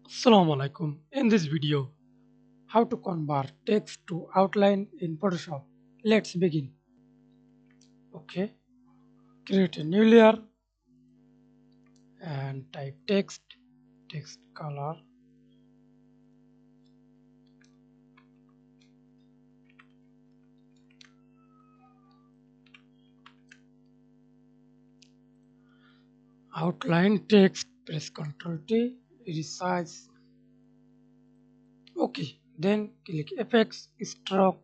Assalamu alaikum. In this video, how to convert text to outline in Photoshop. Let's begin. Okay, create a new layer and type text color, outline text, press Ctrl T, resize. Okay, then click Effects, Stroke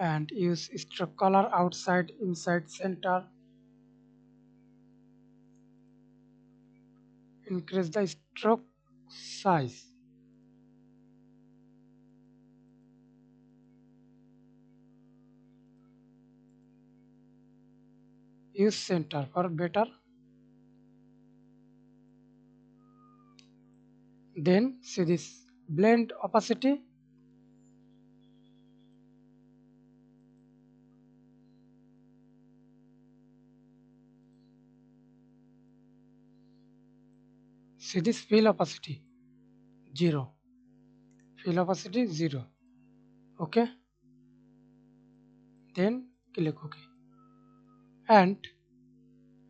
and use stroke color outside, inside, center. Increase the stroke size. Use center for better. Then see this blend opacity. See this fill opacity 0. Fill opacity 0. Okay. Then click OK. And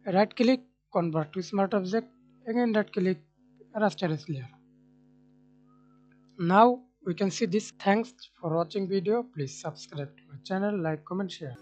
right click convert to smart object. Again right click raster layer. Now we can see this. Thanks for watching video. Please subscribe to my channel, like, comment, share.